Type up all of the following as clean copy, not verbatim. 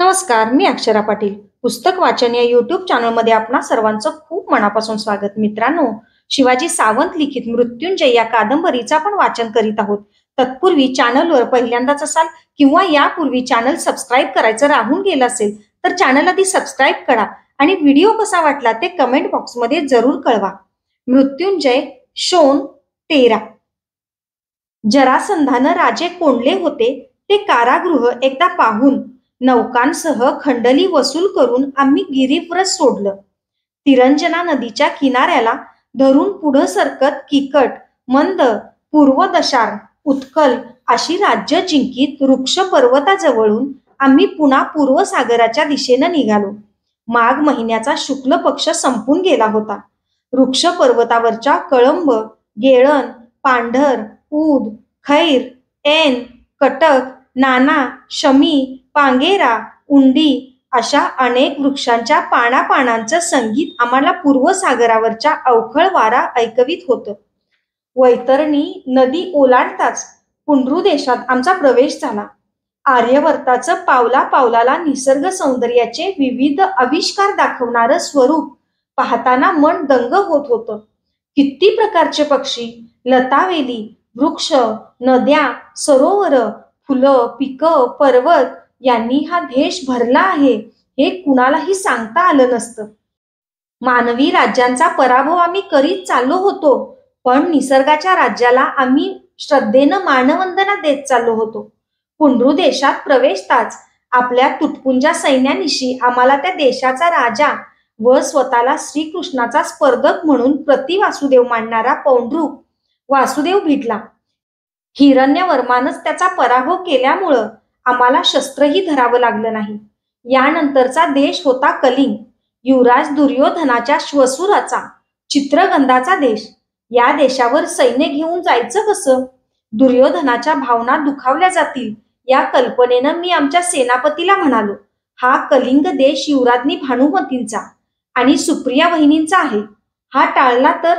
नमस्कार, मी अक्षरा पाटील. पुस्तक वाचन या YouTube चॅनलमध्ये आपणा सर्वांचं खूप मनापासून स्वागत. मित्रांनो, शिवाजी सावंत लिखित मृत्युंजय या कादंबरीचं आपण वाचन करीत आहोत. तत्पूर्वी चॅनलवर पहिल्यांदाच असाल किंवा यापूर्वी चॅनल सबस्क्राईब करायचं राहून गेलं असेल तर चॅनल आधी सबस्क्राईब करा आणि व्हिडिओ कसा वाटला ते कमेंट बॉक्समध्ये जरूर कळवा. मृत्युंजय शोण 13. जरासंधानं राजे कोंडले होते ते कारागृह एकदा पाहून नौकांसह खंडली वसूल करून आम्ही गिरीव्रत सोडलं. तिरंजना नदीच्या किनाऱ्याला धरून पुढं सरकत किकट, मंद, पूर्वदशार, उत्कल अशी राज्य जिंकीत वृक्ष पर्वताजवळून आम्ही पुन्हा पूर्व सागराच्या दिशेनं निघालो. माघ महिन्याचा शुक्ल पक्ष संपून गेला होता. वृक्ष पर्वतावरच्या कळंब, गेळण, पांढर, ऊद, खैर, ऐन, कटक, नाना, शमी, पांगेरा, उंडी अशा अनेक वृक्षांच्या पानापानांचं संगीत आम्हाला पूर्व सागरावरच्या अवखळ वारा ऐकवीत होतं. वैतरणी नदी ओलांडताच पुंड्रू देशात आमचा प्रवेश झाला. आर्यवर्ताचं पावला पावलाला निसर्ग सौंदर्याचे विविध आविष्कार दाखवणारं स्वरूप पाहताना मन दंग होत होतं. किती प्रकारचे पक्षी, लतावेली, वृक्ष, नद्या, सरोवर, फुलं, पिकं, पर्वत यांनी हा देश भरला आहे हे कुणालाही सांगता आलं नसतं. मानवी राज्यांचा पराभव आम्ही करीत चाललो होतो, पण निसर्गाच्या राज्याला आम्ही श्रद्धेनं मानवंदना देत चाललो होतो. पुंड्रू देशात प्रवेशताच आपल्या तुटपुंजा सैन्यानिशी आम्हाला त्या देशाचा राजा व स्वतःला श्रीकृष्णाचा स्पर्धक म्हणून प्रतिवासुदेव मानणारा पौंड्रुक वासुदेव भिडला. हिरण्यवर्मानच त्याचा पराभव केल्यामुळं आम्हाला शस्त्रही धरावं लागलं नाही. यानंतरचा देश होता कलिंग, युवराज दुर्योधनाच्या श्वसुराचा, चित्रगंधाचा देश. या देशावर सैन्य घेऊन जायचं कसं? दुर्योधनाच्या भावना दुखावल्या जातील या कल्पनेनं मी आमच्या सेनापतीला म्हणालो, हा कलिंग देश युवराज्ञी भानुमतींचा आणि सुप्रिया वहिनींचा आहे. हा टाळला तर?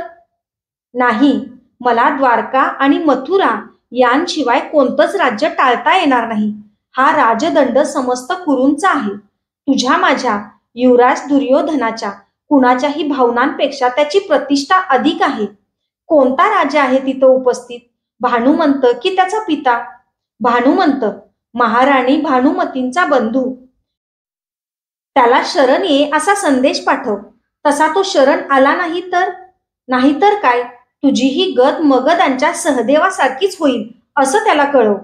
नाही, मला द्वारका आणि मथुरा यांशिवाय कोणतंच राज्य टाळता येणार नाही. हा राजदंड समस्त कुरूंचा आहे. तुझ्या माझ्या युवराज दुर्योधनाच्या कुणाच्याही भावनांपेक्षा त्याची प्रतिष्ठा अधिक आहे. कोणता राजा आहे तिथं उपस्थित, भानुमंत की त्याचा पिता? भानुमंत, महाराणी भानुमतींचा बंधू. त्याला शरण ये असा संदेश पाठव. तसा तो शरण आला नाहीतर काय, तुझी ही गद मगधांच्या सहदेवासारखीच होईल असं त्याला कळव.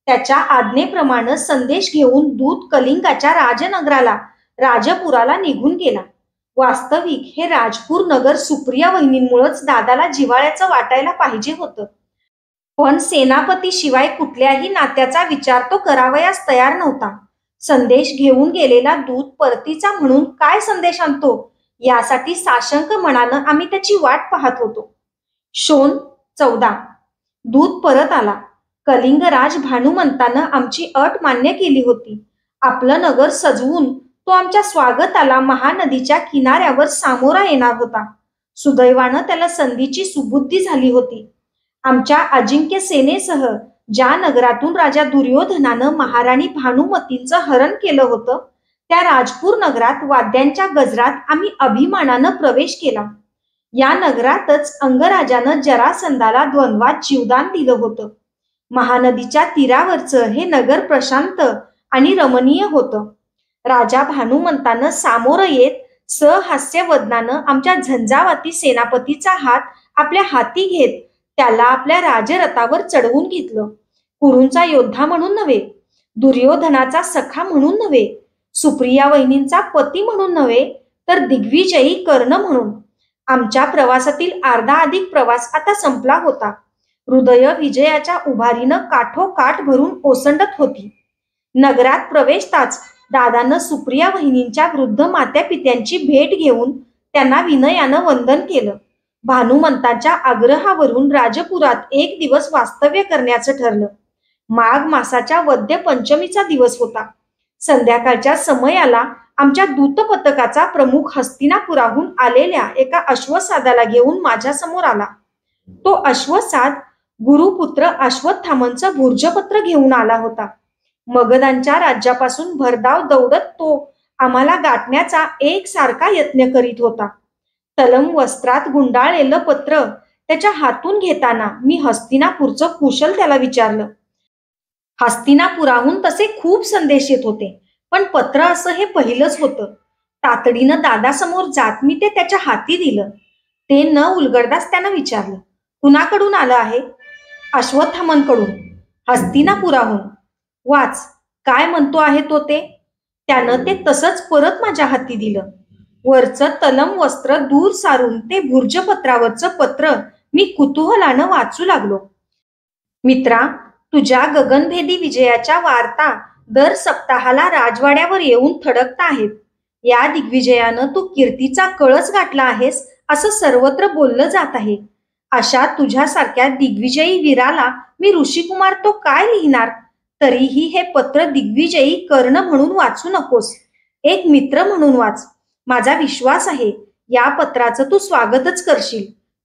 त्याच्या आज्ञेप्रमाणे संदेश घेऊन दूत कलिंगाच्या राजनगराला राजपुराला निघून गेला. वास्तविक हे राजपूर नगर सुप्रिया वहिनींमुळेच दादाला जिव्हाळ्याचं वाटायला पाहिजे होतं, पण सेनापती शिवाय कुठल्याही नात्याचा विचार तो करावयास तयार नव्हता. संदेश घेऊन गेलेला दूत परतीचा म्हणून काय संदेश आणतो यासाठी साशंक मनानं आम्ही त्याची वाट पाहत होतो. शोण 14. दूत परत आला. कलिंगराज भानुमंतानं आमची अट मान्य केली होती. आपलं नगर सजवून तो आमच्या स्वागताला महानदीच्या किनाऱ्यावर सामोरा येणार होता. सुदैवानं त्याला संधीची सुबुद्धी झाली होती. आमच्या अजिंक्य सेनेसह ज्या नगरातून राजा दुर्योधनानं महाराणी भानुमतींचं हरण केलं होतं त्या राजपूर नगरात वाद्यांच्या गजरात आम्ही अभिमानानं प्रवेश केला. या नगरातच अंगराजानं जरासंधाला द्वंद्वात जीवदान दिलं होतं. महानदीच्या तीरावरचं हे नगर प्रशांत आणि रमणीय होतं. राजा भानुमंतानं सामोरं येत सहास्य वदनानं आमच्या झंझावाती सेनापतीचा हात आपल्या हाती घेत त्याला आपल्या राजरथावर चढवून घेतलं. कुरूंचा योद्धा म्हणून नव्हे, दुर्योधनाचा सखा म्हणून नव्हे, सुप्रिया वहिनींचा पती म्हणून नव्हे, तर दिग्विजयी कर्ण म्हणून. आमच्या प्रवासातील अर्धा अधिक प्रवास आता संपला होता. हृदय विजयाच्या उभारीनं काठोकाठ भरून ओसंडत होती. नगरात प्रवेशताच दादानं सुप्रिया वहिनींच्या वृद्ध मात्यापित्यांची भेट घेऊन त्यांना विनयानं वंदन केलं. भानुमंतांच्या आग्रहावरून राजपुरात एक दिवस वास्तव्य करण्याचं ठरलं. माघ मासाच्या वद्य पंचमीचा दिवस होता. संध्याकाळच्या समयाला आमच्या दूतपथकाचा प्रमुख हस्तिनापुराहून आलेल्या एका अश्वसादाला घेऊन माझ्या समोर आला. तो अश्वसाद गुरुपुत्र अश्वत्थामांचं भूर्जपत्र घेऊन आला होता. मगधांच्या राज्यापासून भरधाव दौडत तो आम्हाला गाठण्याचा एकसारखा यत्न करीत होता. तलम वस्त्रात गुंडाळलेलं पत्र त्याच्या हातून घेताना मी हस्तिनापूरचं कुशल त्याला विचारलं. हस्तिनापुराहून तसे खूप संदेश येत होते, पण पत्र असं हे पहिलंच होतं. तातडीनं दादासमोर जात मी ते त्याच्या हाती दिलं. ते न उलगडताच त्यानं विचारलं, कुणाकडून आलं आहे? अश्वत्थामांकडून, हस्तिनापुराहून. वाच, काय म्हणतो आहे तो ते. त्यानं ते तसंच परत माझ्या हाती दिलं. वरचं तलम वस्त्र दूर सारून ते भुर्जपत्रावरचं पत्र मी कुतूहलानं वाचू लागलो. मित्रा, तुझ्या गगनभेदी विजयाच्या वार्ता दर सप्ताहाला राजवाड्यावर येऊन थडकत आहेत. या दिग्विजयानं तू कीर्तीचा कळस गाठला आहेस असं सर्वत्र बोललं जात आहे. अशा तुझ्यासारख्या दिग्विजयी वीराला मी ऋषिकुमार तो काय लिहिणार? तरीही हे पत्र दिग्विजयी कर्ण म्हणून वाचू नकोस, एक मित्र म्हणून वाच. माझा विश्वास आहे या पत्राचं तू स्वागतच करशील.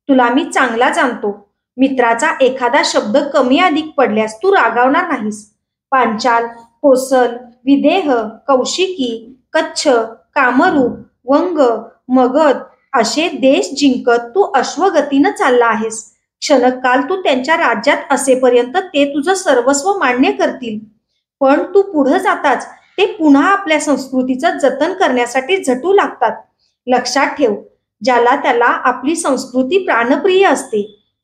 तुला मी चांगला जाणतो. मित्राचा एखादा शब्द कमी अधिक पडल्यास तू रागावणार नाहीस. पांचाल, कोसल, विदेह, कौशिकी, कच्छ, कामरूप, वंग, मगध असे देश जिंकत तू अश्वगतीनं चालला आहेस. क्षणकाल तू त्यांच्या राज्यात असेपर्यंत ते तुझं सर्वस्व मान्य करतील, पण तू पुढे जाताच ते पुन्हा आपल्या संस्कृतीचं जतन करण्यासाठी झटू लागतात. लक्षात ठेव, ज्याला त्याला आपली संस्कृती प्राणप्रिय असते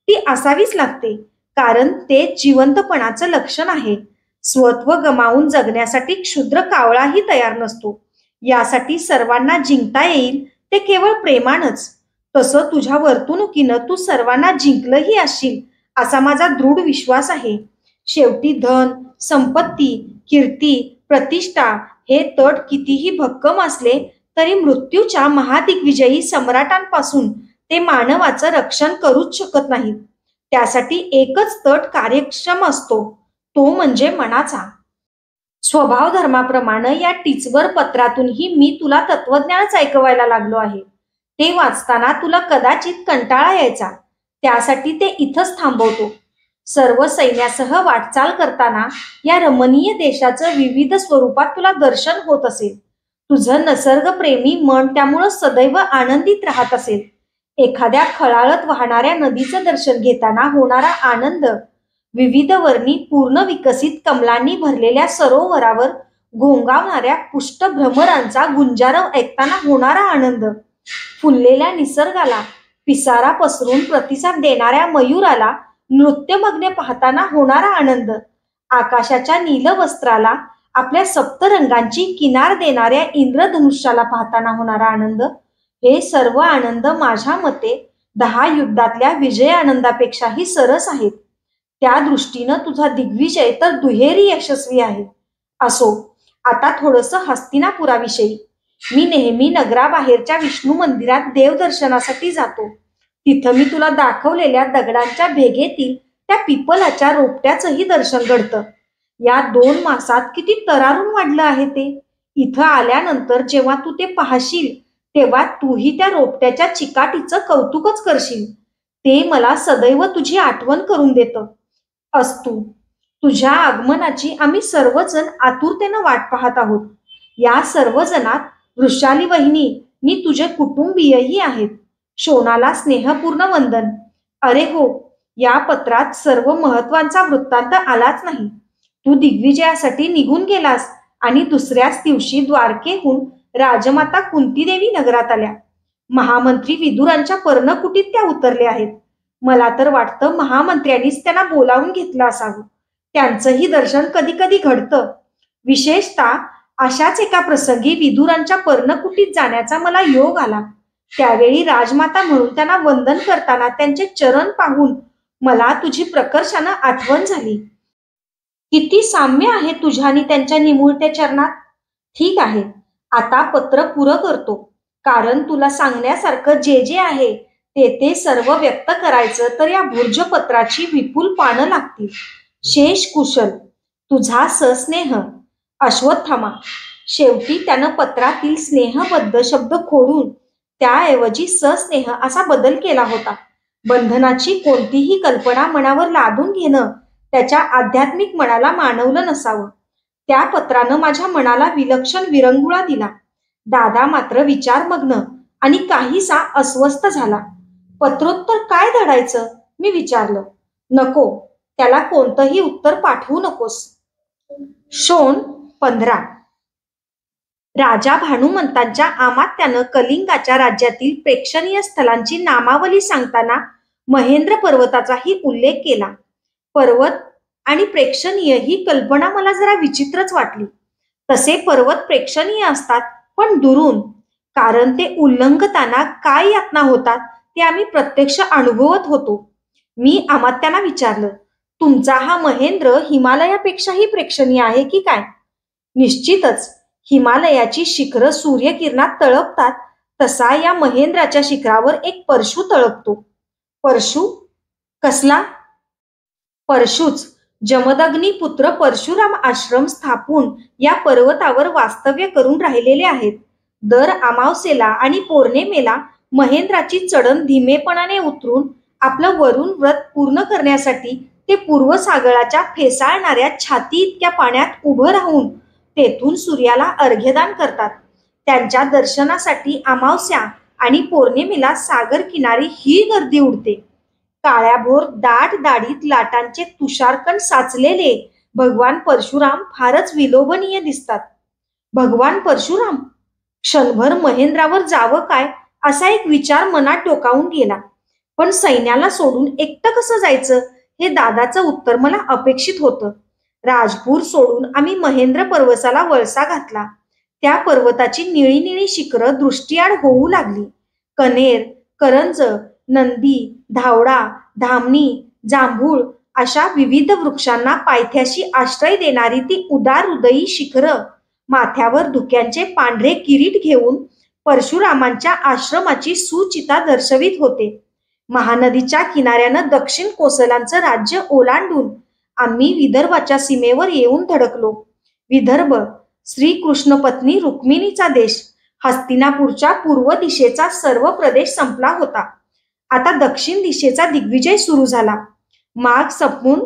ती असावीच लागते, कारण ते जिवंतपणाचं लक्षण आहे. स्वत्व गमावून जगण्यासाठी क्षुद्र कावळाही तयार नसतो. यासाठी सर्वांना जिंकता येईल ते केवळ प्रेमानच. तसं तुझ्या वर्तणुकीनं तू सर्वांना जिंकलंही असशील असा माझा दृढ विश्वास आहे. शेवटी धन, संपत्ती, कीर्ती, प्रतिष्ठा हे तट कितीही भक्कम असले तरी मृत्यूच्या महादिग्विजयी सम्राटांपासून ते मानवाचं रक्षण करूच शकत नाहीत. त्यासाठी एकच तट कार्यक्षम असतो, तो म्हणजे मनाचा. स्वभाव धर्माप्रमाणे या टीचवर पत्रातूनही मी तुला तत्वज्ञानच ऐकवायला लागलो आहे. ते वाचताना तुला कदाचित कंटाळा यायचा, त्यासाठी ते इथंच थांबवतो. सर्व सैन्यासह वाटचाल करताना या रमणीय देशाचं विविध स्वरूपात तुला दर्शन होत असेल. तुझं निसर्गप्रेमी मन त्यामुळं सदैव आनंदित राहत असेल. एखाद्या खळाळत वाहणाऱ्या नदीचं दर्शन घेताना होणारा आनंद, विविध वर्णी पूर्ण विकसित कमलांनी भरलेल्या सरोवरावर घोंगावणाऱ्या पुष्ट भ्रमरांचा गुंजारव ऐकताना होणारा आनंद, फुललेल्या निसर्गाला पिसारा पसरून प्रतिसाद देणाऱ्या मयूराला नृत्यमग्न पाहताना होणारा आनंद, आकाशाच्या नीलवस्त्राला आपल्या सप्तरंगांची किनार देणाऱ्या इंद्रधनुष्याला पाहताना होणारा आनंद, हे सर्व आनंद माझ्या मते 10 युद्धातल्या विजय आनंदापेक्षाही सरस आहेत. त्या दृष्टीनं तुझा दिग्विजय तर दुहेरी यशस्वी आहे. असो, आता थोडंसं हस्तिनापुराविषयी. मी नेहमी नगराबाहेरच्या विष्णू मंदिरात देवदर्शनासाठी जातो. तिथं मी तुला दाखवलेल्या दगडांच्या भेगेतील त्या पिपलाच्या रोपट्याचंही दर्शन घडतं. या 2 मासात किती तरारून वाढलं आहे ते. इथं आल्यानंतर जेव्हा तू ते पाहशील तेव्हा तूही त्या रोपट्याच्या चिकाटीचं कौतुकच करशील. ते मला सदैव तुझी आठवण करून देतं. अस्तु, तुझ्या आगमनाची आम्ही सर्वजण आतुरतेनं वाट पाहत आहोत. या सर्वजणात वृषाली वहिनी नी तुझे कुटुंबीयही आहेत. शोनाला स्नेहपूर्ण वंदन. अरे हो, या पत्रात सर्व महत्वाचा वृत्तांत आलाच नाही. तू दिग्विजयासाठी निघून गेलास आणि दुसऱ्याच दिवशी द्वारकेहून राजमाता कुंतीदेवी नगरात आल्या. महामंत्री विदुरांच्या पर्णकुटीत त्या उतरल्या आहेत. मला तर वाटतं महामंत्र्यांनीच त्यांना बोलावून घेतलं असावं. त्यांचंही दर्शन कधी कधी घडतं. विशेषतः अशाच एका प्रसंगी विदुरांच्या पर्णकुटीत जाण्याचा मला योग आला. त्यावेळी राजमाता म्हणून त्यांना वंदन करताना त्यांचे चरण पाहून मला तुझी प्रकर्षानं आठवण झाली. किती साम्य आहे तुझ्या आणि त्यांच्या निमुळत्या चरणात. ठीक आहे, आता पत्र पुरं करतो, कारण तुला सांगण्यासारखं जे जे आहे ते सर्व व्यक्त करायचं तर या भुर्जपत्राची विपुल पानं लागतील. शेष कुशल, तुझा सस्नेह. अश्वत्थामा. शेवटी त्यानं पत्रातील स्नेहबद्ध शब्द खोडून त्याऐवजी सस्नेह असा बदल केला होता. बंधनाची कोणतीही कल्पना मनावर लादून घेणं त्याच्या आध्यात्मिक मनाला मानवलं नसावं. त्या पत्रानं माझ्या मनाला विलक्षण विरंगुळा दिला. दादा मात्र विचारमग्न आणि काहीसा अस्वस्थ झाला. पत्रोत्तर काय धाडायचं, मी विचारलं. नको, त्याला कोणतंही उत्तर पाठवू नकोस. शोण 15. राजा भानुमंतांच्या अमात्यानं कलिंगाच्या राज्यातील प्रेक्षणीय स्थलांची नामावली सांगताना महेंद्र पर्वताचाही उल्लेख केला. पर्वत आणि प्रेक्षणीय ही कल्पना मला जरा विचित्रच वाटली. तसे पर्वत प्रेक्षणीय असतात, पण दुरून, कारण ते उल्लंघताना काय यातना होतात ते आम्ही प्रत्यक्ष अनुभवत होतो. मी अमात्यांना विचारलं, तुमचा हा महेंद्र हिमालयापेक्षाही प्रेक्षणीय आहे की काय? निश्चितच. हिमालयाची शिखरं सूर्यकिरणात तळपतात, तसा या महेंद्राच्या शिखरावर एक परशु तळपतो. परशु? कसला? परशुच. जमदग्नी पुत्र परशुराम आश्रम स्थापून या पर्वतावर वास्तव्य करून राहिलेले आहेत. दर अमावस्येला आणि पौर्णिमेला महेंद्राची चढण धीमेपणाने उतरून आपलं वरुण व्रत पूर्ण करण्यासाठी ते पूर्व सागराच्या फेसाळणाऱ्या छाती इतक्या पाण्यात उभं राहून तेथून सूर्याला अर्घ्यदान करतात. त्यांच्या दर्शनासाठी अमावस्या आणि पौर्णिमेला सागर किनारी ही गर्दी उडते. काळ्याभोर दाट दाढीत लाटांचे तुषारकण साचलेले भगवान परशुराम फारच विलोभनीय दिसतात. भगवान परशुराम? क्षणभर महेंद्रावर जावं काय असा एक विचार मनात डोकावून गेला. पण सैन्याला सोडून एकटं कसं जायचं हे दादाचं उत्तर मला अपेक्षित होतं. राजपूर सोडून आम्ही महेंद्र पर्वताला वळसा घातला. त्या पर्वताची निळी निळी शिखरं दृष्टीआड होऊ लागली. कनेर, करंज, नंदी, धावडा, धामणी, जांभूळ अशा विविध वृक्षांना पायथ्याशी आश्रय देणारी ती उदार हृदयी शिखरं माथ्यावर धुक्यांचे पांढरे किरीट घेऊन परशुरामांच्या आश्रमाची सुचिता दर्शवित होते. महानदीच्या किनाऱ्यानं दक्षिण कोसलांचं राज्य ओलांडून आम्ही विदर्भाच्या सीमेवर येऊन धडकलो. विदर्भ, श्रीकृष्ण पत्नी रुक्मिणीचा देश. हस्तिनापूरच्या पूर्व दिशेचा सर्व प्रदेश संपला होता. आता दक्षिण दिशेचा दिग्विजय सुरू झाला. माघ संपून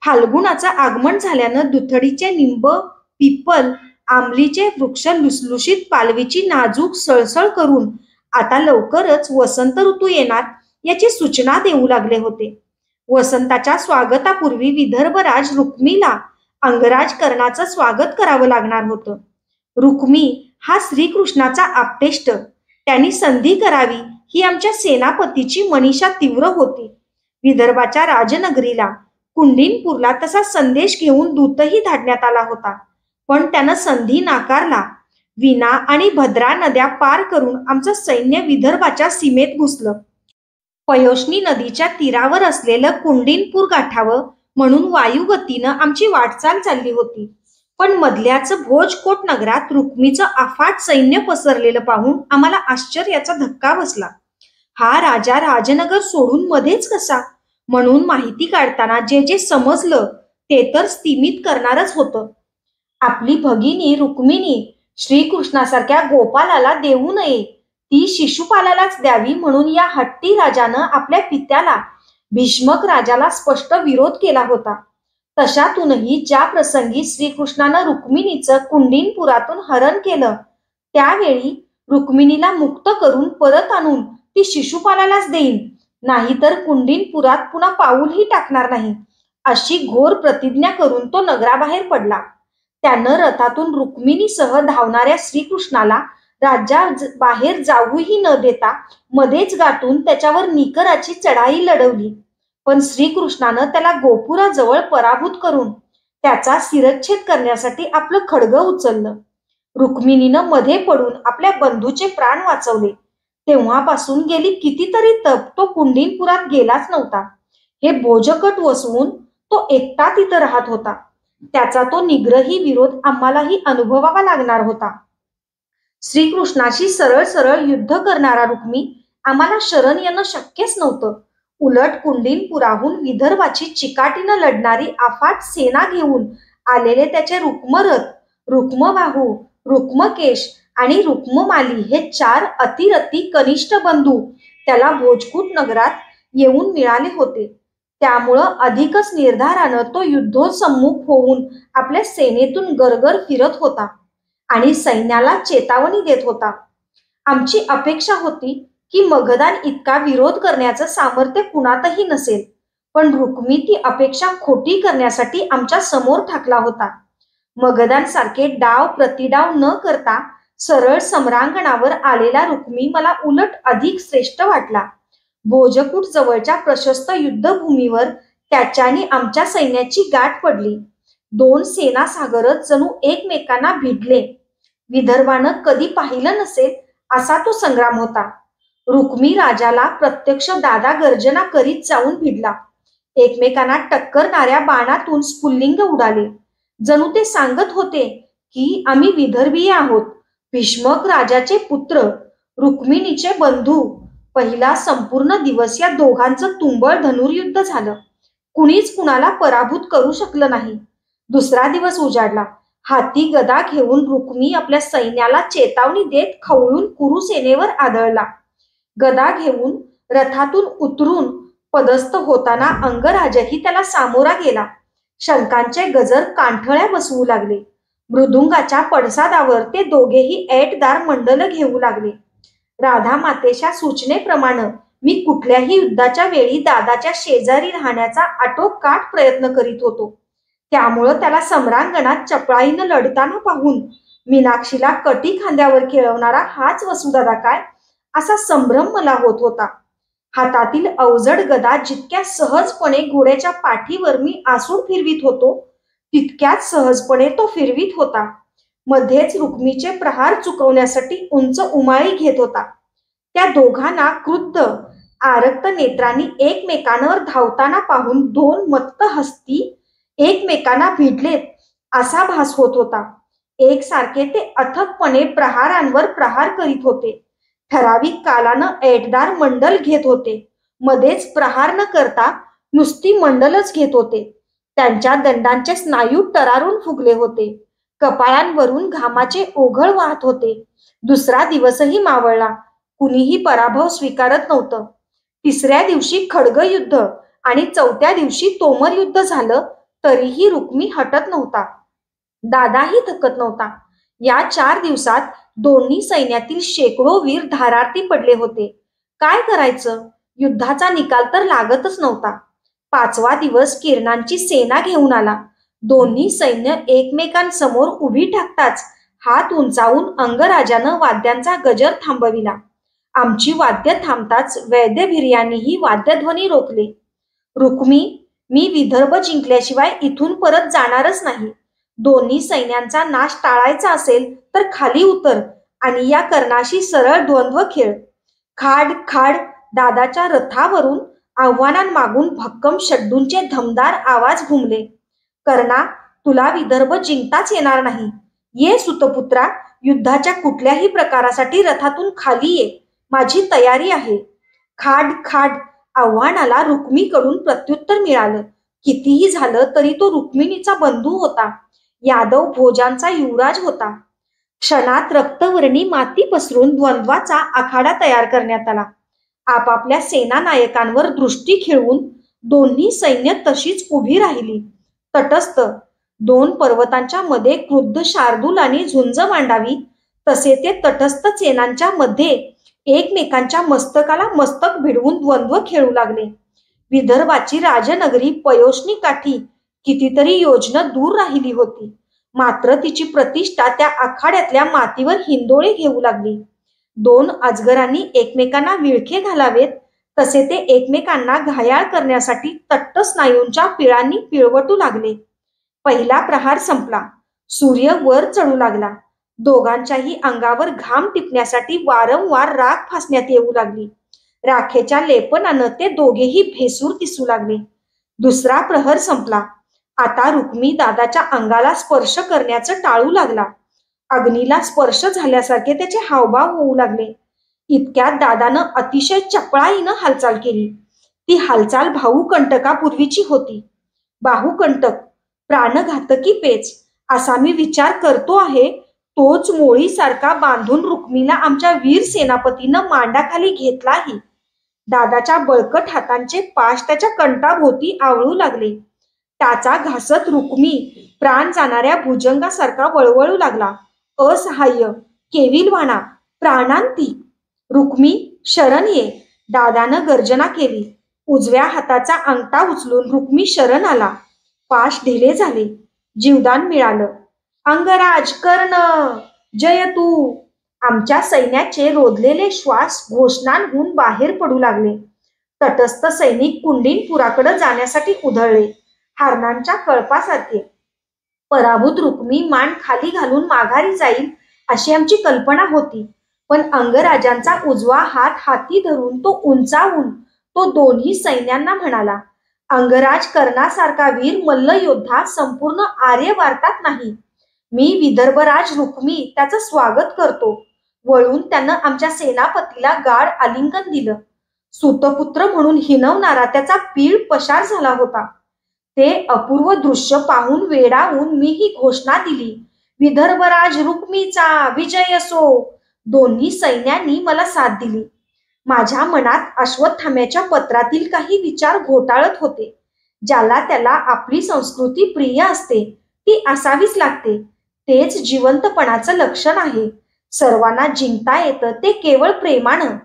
फाल्गुनाचं आगमन झाल्यानं दुथडीचे निंब, पिपल, आंबलीचे वृक्ष लुसलुशीत पालवीची नाजूक सळसळ करून आता लवकरच वसंत ऋतू येणार याची सूचना देऊ लागले होते. वसंताच्या स्वागतापूर्वी विदर्भराज रुक्मीला अंगराजकरणाचं स्वागत करावं लागणार होतं. रुक्मी हा श्रीकृष्णाचा आप्तेष्ट. त्यांनी संधी करावी ही आमच्या सेनापतीची मनीषा तीव्र होती. विदर्भाच्या राजनगरीला कुंडीनपूरला तसा संदेश घेऊन दूतही धाडण्यात आला होता, पण त्यानं संधी नाकारला. विना आणि भद्रा नद्या पार करून आमचं सैन्य विदर्भाच्या सीमेत घुसलं. पयोष्णी नदीच्या तीरावर असलेलं कुंडीनपूर गाठावं म्हणून वायुगतीनं आमची वाटचाल चालली होती. पण मधल्याच भोजकोट नगरात रुक्मीचं अफाट सैन्य पसरलेलं पाहून आम्हाला आश्चर्याचा धक्का बसला. हा राजा राजनगर सोडून मध्येच कसा? म्हणून माहिती काढताना जे जे समजलं ते तर स्तिमित करणारच होतं. आपली भगिनी रुक्मिणी श्रीकृष्णासारख्या गोपालाला देऊ नये, ती शिशुपालालाच द्यावी म्हणून या हट्टी राजानं आपल्या पित्याला भीष्मक राजाला स्पष्ट विरोध केला होता. तशातूनही ज्या प्रसंगी श्रीकृष्णानं रुक्मिणीचं कुंडीनपुरातून हरण केलं त्यावेळी रुक्मिणीला मुक्त करून परत आणून ती शिशुपालालाच देईन, नाहीतर कुंडीनपुरात पुन्हा पाऊलही टाकणार नाही, अशी घोर प्रतिज्ञा करून तो नगराबाहेर पडला. त्यानं रथातून रुक्मिणीसह धावणाऱ्या श्रीकृष्णाला राज्याबाहेर जाऊही न देता मध्येच गाठून त्याच्यावर निकराची चढाई लढवली. पण श्रीकृष्णानं त्याला गोपुराजवळ पराभूत करून त्याचा शिरच्छेद करण्यासाठी आपलं खड्ग उचललं. रुक्मिणीनं मध्ये पडून आपल्या बंधूचे प्राण वाचवले. तेव्हापासून गेली कितीतरी तप तो कुंडीनपुरात गेलाच नव्हता. हे भोजकट वसवून तो एकटा तिथं राहत होता. त्याचा तो निग्रही विरोध आम्हालाही अनुभवावा लागणार होता. श्रीकृष्णाशी सरळ सरळ युद्ध करणारा रुक्मी आम्हाला शरण येणं शक्यच नव्हतं. उलट कुंडीनपुराहून विदर्भाची चिकाटीनं लढणारी अफाट सेना घेऊन आलेले त्याचे रुक्मरथ, रुक्मबाहू, रुक्मकेश आणि रुक्ममाली हे 4 अतिरथी कनिष्ठ बंधू त्याला भोजकूट नगरात येऊन मिळाले होते. त्यामुळं अधिकच निर्धारानं तो युद्धोत्सम्मुख होऊन आपल्या सेनेतून गरगर फिरत होता आणि सैन्याला चेतावणी देत होता. आमची अपेक्षा होती की मगधान इतका विरोध करण्याचं सामर्थ्य कुणातही नसेल, पण रुक्मी ती अपेक्षा खोटी करण्यासाठी आमच्या समोर ठाकला होता. मगधान सारखे डाव प्रतिडाव न करता सरळ सम्रांगणावर आलेला रुक्मी मला उलट अधिक श्रेष्ठ वाटला. भोजकूट जवळच्या प्रशस्त युद्धभूमीवर त्याच्याने आमच्या सैन्याची गाठ पडली. दोन सेनासागरच जणू एकमेकांना भिडले. विदर्भानं कधी पाहिलं नसेल असा तो संग्राम होता. रुक्मी राजाला प्रत्यक्ष दादा गर्जना करीत जाऊन भिडला. एकमेकांना टक्करणाऱ्या बाणातून स्फुल्लिंग उडाले. जणू ते सांगत होते की आम्ही विदर्भीय आहोत, भीष्मक राजाचे पुत्र, रुक्मिणीचे बंधू. पहिला संपूर्ण दिवस या दोघांचं तुंबळ धनुर्युद्ध झालं. कुणीच कुणाला पराभूत करू शकलं नाही. दुसरा दिवस उजाडला. हाती गदा घेऊन रुक्मी आपल्या सैन्याला चेतावणी देत खवळून कुरु सेनेवर आदळला. गदा घेऊन रथातून उतरून पदस्थ होताना अंगराजही त्याला सामोरा गेला. शंखांचे गजर कांठळ्या बसवू लागले. मृदुंगाच्या पडसादावर ते दोघेही ऐटदार मंडल घेऊ लागले. राधा मातेच्या सूचनेप्रमाणे मी कुठल्याही युद्धाच्या वेळी दादाच्या शेजारी राहण्याचा आटोकाट प्रयत्न करीत होतो. त्यामुळं त्याला सम्रांगणात चपळाईनं लढताना पाहून मीनाक्षीला कटी खांद्यावर खेळवणारा हाच वसुदादा काय, असा संभ्रम मला होत होता. हातातील अवजड गदा जितक्या सहजपणे घोड्याच्या पाठीवर मी आसूड फिरवीत होतो, तितक्याच सहजपणे तो फिरवीत होता. मध्येच रुक्मीचे प्रहार चुकवण्यासाठी उंच उमाळी घेत होता. त्या दोघांना क्रुद्ध आरक्त नेत्रांनी एकमेकांवर धावताना पाहून दोन मत्त हस्ती एकमेकांना भिडलेत असा भास होत होता. एकसारखे ते अथकपणे प्रहारांवर प्रहार करीत होते. ठराविक कालानं ऐटदार मंडल घेत होते. मध्येच प्रहार न करता नुसती मंडलच घेत होते. त्यांच्या दंडांचे स्नायू टरारून फुगले होते. कपाळांवरून घामाचे ओघळ वाहत होते. दुसरा दिवसही मावळला. कुणीही पराभव स्वीकारत नव्हतं. तिसऱ्या दिवशी खड्गयुद्ध आणि चौथ्या दिवशी तोमर युद्ध झालं तरीही रुक्मी हटत नव्हता. दादाही थकत नव्हता. या 4 दिवसात दोन्ही सैन्यातील शेकडो वीर धारार्थी पडले होते. काय करायचं? युद्धाचा निकाल तर लागतच नव्हता. 5वा दिवस किरणांची सेना घेऊन आला. दोन्ही सैन्य एकमेकांसमोर उभी टाकताच हात उंचावून अंगराजानं वाद्यांचा गजर थांबविला. आमची वाद्य थांबताच वैद्यभिर्यांनीही वाद्यध्वनी रोखले. रुक्मी, मी विदर्भ जिंकल्याशिवाय इथून परत जाणारच नाही. दोन्ही सैन्यांचा नाश टाळायचा असेल तर खाली उतर आणि या कर्णाशी सरळ द्वंद्व खेळ. खाड खाड दादाच्या रथावरून आव्हानांमागून भक्कम शड्डूंचे धमदार आवाज घुमले. कर्णा, तुला विदर्भ जिंकताच येणार नाही. ये सुतपुत्रा, युद्धाच्या कुठल्याही प्रकारासाठी रथातून खाली ये. माझी तयारी आहे. खाड खाड आव्हानाला रुक्मीकडून प्रत्युत्तर मिळालं. कितीही झालं तरी तो रुक्मिणीचा बंधू होता. यादव भोजांचा युवराज होता. क्षणात रक्तवर्णी माती पसरून द्वंद्वाचा आखाडा तयार करण्यात आला. आपापल्या सेना नायकांवर दृष्टी खिळवून दोन्ही सैन्य तशीच उभी राहिली. तटस्थ 2 पर्वतांच्या मध्ये क्रुद्ध शार्दूलाने झुंज मांडावी तसे ते तटस्थ सेनांच्या मध्ये एकमेकांच्या मस्तकाला मस्तक भिडवून द्वंद्व खेळू लागले. विदर्भाची राजनगरी पयोष्णी काठी कितीतरी योजना दूर राहिली होती. मात्र तिची प्रतिष्ठा त्या आखाड्यातल्या मातीवर हिंदोळे घेऊ लागली. 2 अजगरांनी एकमेकांना विळखे घालावेत तसे ते एकमेकांना घायाळ करण्यासाठी तट्ट स्नायूंच्या पिळांनी पिळवटू लागले. पहिला प्रहार संपला. सूर्य वर चढू लागला. दोघांच्याही अंगावर घाम टिपण्यासाठी वारंवार राख फासण्यात येऊ लागली. राखेच्या लेपनानं ते दोघेही भेसूर दिसू लागले. दुसरा प्रहर संपला. आता रुक्मी दादाच्या अंगाला स्पर्श करण्याचं टाळू लागला. अग्नीला स्पर्श झाल्यासारखे त्याचे हावभाव होऊ लागले. इतक्यात दादानं अतिशय चपळाईनं हालचाल केली. ती हालचाल भाऊकंटकापूर्वीची होती. बाहुकंटक, प्राणघातकी पेच असा मी विचार करतो आहे, तोच मोळीसारखा बांधून रुक्मीला आमच्या वीर सेनापतीनं मांडाखाली घेतलाही. दादाच्या बळकट हातांचे पाश त्याच्या कंठाभोवती आवळू लागले. टाचा घासत रुक्मी प्राण जाणाऱ्या भुजंगासारखा वळवळू लागला. असहाय्य, केविलवाणा, प्राणांतिक. रुक्मी, शरण ये, दादानं गर्जना केली. उजव्या हाताचा अंगठा उचलून रुक्मी शरण आला. पाश ढिले झाले. जीवदान मिळालं. अंगराज कर्ण जय तू. आमच्या सैन्याचे रोधलेले श्वास घोषणांहून बाहेर पडू लागले. तटस्थ सैनिक कुंडीनपुराकडे जाण्यासाठी उधळले, हारणांच्या कळपासारखे. पराभूत रुक्मी मान खाली घालून माघारी जाईल अशी आमची कल्पना होती, पण अंगराजांचा उजवा हात हाती धरून तो उंचावून तो दोन्ही सैन्यांना म्हणाला, अंगराज कर्णासारखा वीर मल्लयोद्धा संपूर्ण आर्य वार्तात नाही. मी विदर्भराज रुक्मी त्याचं स्वागत करतो. वळून त्यानं आमच्या सेनापतीला गाढ आलिंगन दिलं. सुतपुत्र म्हणून हिणवणारा त्याचा पीळ पशार झाला होता. ते अपूर्व दृश्य पाहून वेडावून मी ही घोषणा दिली, विदर्भराज रुक्मीचा विजय असो. दोन्ही सैन्यांनी मला साथ दिली. माझ्या मनात अश्वत्थाम्याच्या पत्रातील काही विचार घोटाळत होते. ज्याला त्याला आपली संस्कृती प्रिय असते ती असावीच लागते. तेच जिवंतपणाचं लक्षण आहे. सर्वांना जिंकता येतं ते केवळ प्रेमानं.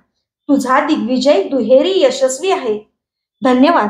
तुझा दिग्विजय दुहेरी यशस्वी आहे. धन्यवाद.